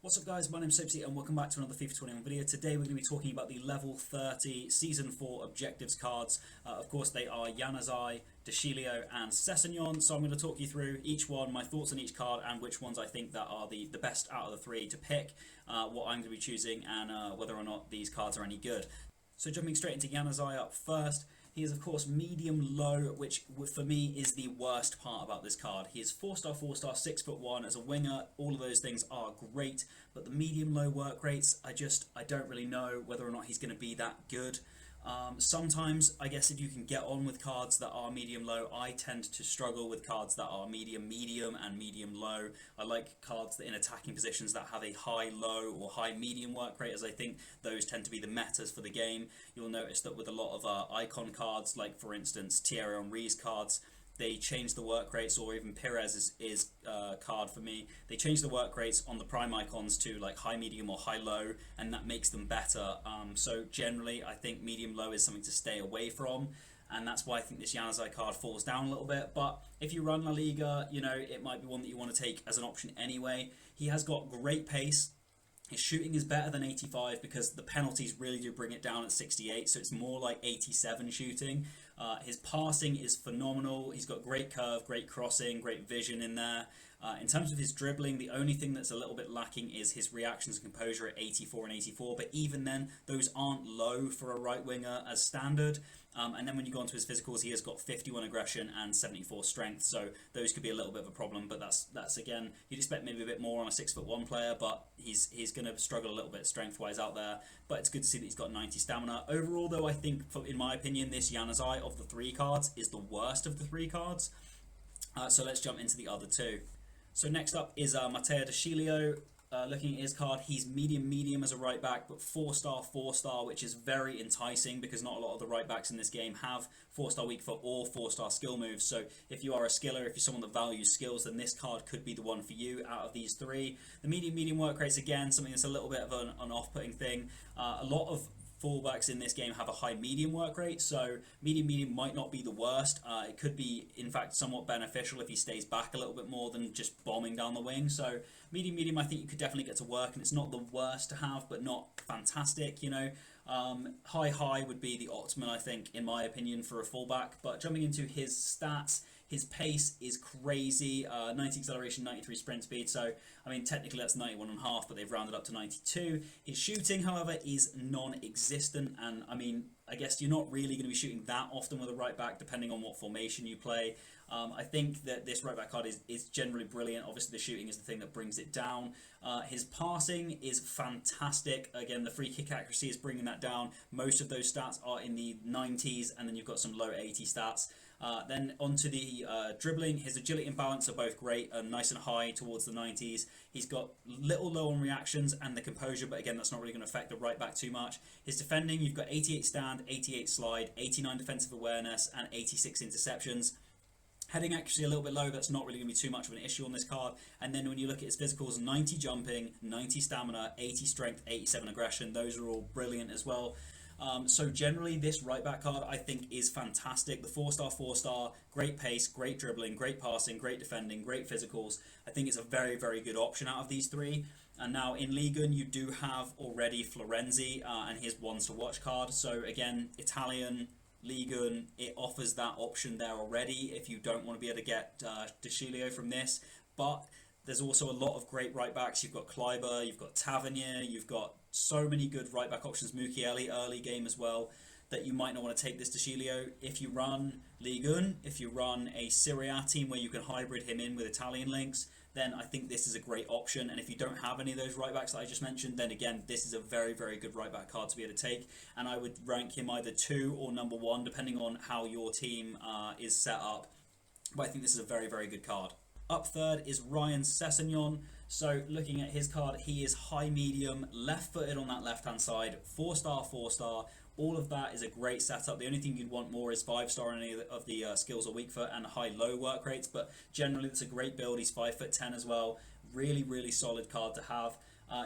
What's up guys, my name's Sessegnon and welcome back to another FIFA 21 video. Today we're going to be talking about the level 30 Season 4 Objectives cards. Of course they are Januzaj, De Sillio and Sessegnon, so I'm going to talk you through each one, my thoughts on each card and which ones I think that are the best out of the three to pick, what I'm going to be choosing and whether or not these cards are any good. So jumping straight into Januzaj up first. He is of course medium low, which for me is the worst part about this card. He is 4-star, 4-star, 6'1" as a winger. All of those things are great, but the medium low work rates, I don't really know whether or not he's going to be that good. Sometimes I guess if you can get on with cards that are medium low, I tend to struggle with cards that are medium and medium low. I like cards that in attacking positions that have a high low or high medium work rate, as I think those tend to be the metas for the game. You'll notice that with a lot of icon cards, like for instance Thierry Henry's cards, they change the work rates, or even Perez's card for me. They change the work rates on the prime icons to like high, medium, or high, low, and that makes them better. So generally, I think medium low is something to stay away from, and that's why I think this Januzaj card falls down a little bit. But if you run La Liga, you know it might be one that you want to take as an option anyway. He has got great pace. His shooting is better than 85 because the penalties really do bring it down at 68, so it's more like 87 shooting. His passing is phenomenal. He's got great curve, great crossing, great vision in there. In terms of his dribbling, the only thing that's a little bit lacking is his reactions and composure at 84 and 84, but even then, those aren't low for a right winger as standard. And then when you go onto his physicals, he has got 51 aggression and 74 strength, so those could be a little bit of a problem, but that's again, you'd expect maybe a bit more on a 6'1" player, but he's going to struggle a little bit strength-wise out there, but it's good to see that he's got 90 stamina. Overall, though, I think, in my opinion, this Januzaj of the three cards is the worst of the three cards. So let's jump into the other two. So next up is Mateo De Sillio. Looking at his card, he's medium as a right back, but 4-star, 4-star, which is very enticing because not a lot of the right backs in this game have 4-star weak foot or 4-star skill moves. So if you are a skiller, if you're someone that values skills, then this card could be the one for you out of these three. The medium work rates, again, something that's a little bit of an off-putting thing. A lot of fullbacks in this game have a high medium work rate, so medium might not be the worst. It could be in fact somewhat beneficial if he stays back a little bit more than just bombing down the wing. So medium I think you could definitely get to work, and it's not the worst to have but not fantastic, you know. High would be the optimum, I think, in my opinion, for a fullback. But jumping into his stats, his pace is crazy, 90 acceleration, 93 sprint speed, so I mean technically that's 91.5, but they've rounded up to 92. His shooting, however, is non-existent, and I mean, I guess you're not really going to be shooting that often with a right back depending on what formation you play. I think that this right back card is generally brilliant. Obviously the shooting is the thing that brings it down. His passing is fantastic. Again, the free kick accuracy is bringing that down. Most of those stats are in the 90s, and then you've got some low 80 stats. Then onto the dribbling, his agility and balance are both great and nice and high towards the 90s. He's got little low on reactions and the composure, but again, that's not really going to affect the right back too much. His defending, you've got 88 stand, 88 slide, 89 defensive awareness, and 86 interceptions. Heading actually a little bit low, that's not really going to be too much of an issue on this card. And then when you look at his physicals, 90 jumping, 90 stamina, 80 strength, 87 aggression, those are all brilliant as well. So generally this right back card I think is fantastic. The 4-star, 4-star, great pace, great dribbling, great passing, great defending, great physicals. I think it's a very good option out of these three. And now in Liga you do have already Florenzi and his ones to watch card. So again, Italian Liga, it offers that option there already if you don't want to be able to get De Sillio from this. But there's also a lot of great right backs. You've got Kleiber, you've got Tavernier, you've got so many good right back options. Mukiele early game as well, that you might not want to take this De Sillio. If you run Ligue, if you run a Serie A team where you can hybrid him in with Italian links, then I think this is a great option. And if you don't have any of those right backs that I just mentioned, then again, this is a very good right back card to be able to take. And I would rank him either 2 or number 1, depending on how your team is set up. But I think this is a very good card. Up third is Ryan Sessegnon. So looking at his card, he is high medium, left footed on that left hand side, 4-star, 4-star. All of that is a great setup. The only thing you'd want more is 5-star on any of the skills or weak foot and high-low work rates, but generally it's a great build. He's 5'10" as well. Really solid card to have.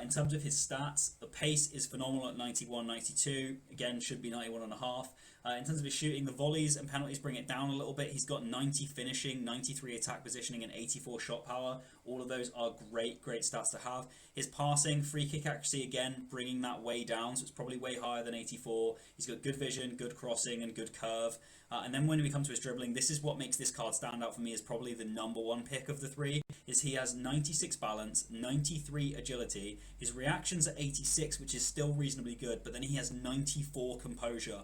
In terms of his stats, the pace is phenomenal at 91, 92. Again, should be 91.5. In terms of his shooting, the volleys and penalties bring it down a little bit. He's got 90 finishing, 93 attack positioning, and 84 shot power. All of those are great stats to have. His passing, free kick accuracy, again, bringing that way down, so it's probably way higher than 84. He's got good vision, good crossing, and good curve. And then when we come to his dribbling, this is what makes this card stand out for me as probably the number one pick of the three, is he has 96 balance, 93 agility. His reactions are 86, which is still reasonably good, but then he has 94 composure,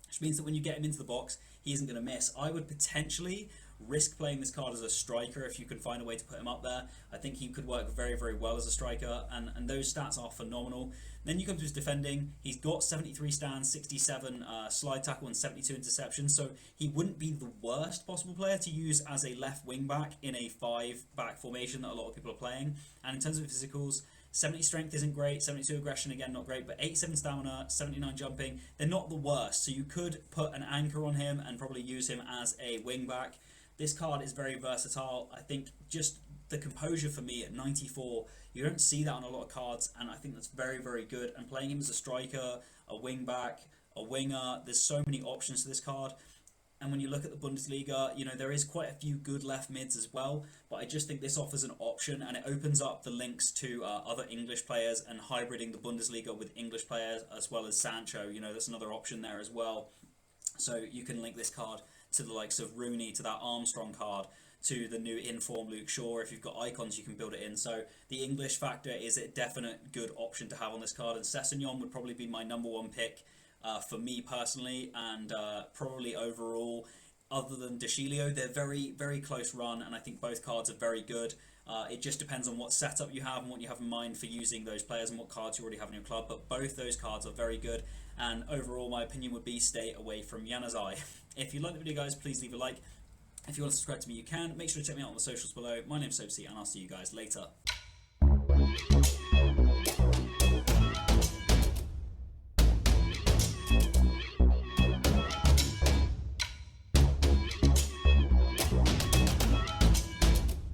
which means that when you get him into the box, he isn't going to miss. I would potentially risk playing this card as a striker if you can find a way to put him up there. I think he could work very well as a striker, and those stats are phenomenal. Then you come to his defending. He's got 73 stands, 67 slide tackle, and 72 interception, so he wouldn't be the worst possible player to use as a left wing back in a 5-back formation that a lot of people are playing. And in terms of physicals, 70 strength isn't great, 72 aggression, again, not great, but 87 stamina, 79 jumping, they're not the worst. So you could put an anchor on him and probably use him as a wing back. This card is very versatile. I think just the composure for me at 94, you don't see that on a lot of cards, and I think that's very good. And playing him as a striker, a wing back, a winger, there's so many options to this card. And when you look at the Bundesliga, you know, there is quite a few good left mids as well, but I just think this offers an option, and it opens up the links to other English players and hybriding the Bundesliga with English players, as well as Sancho. You know, there's another option there as well. So you can link this card to the likes of Rooney, to that Armstrong card, to the new in-form Luke Shaw. If you've got icons, you can build it in. So the English factor is a definite good option to have on this card, and Sessegnon would probably be my number one pick for me personally, and probably overall, other than De Sillio. They're very close run, and I think both cards are very good. It just depends on what setup you have and what you have in mind for using those players and what cards you already have in your club, but both those cards are very good, and overall my opinion would be stay away from Januzaj. If you like the video, guys, please leave a like. If you want to subscribe to me, you can. Make sure to check me out on the socials below. My name's Sopsy, and I'll see you guys later.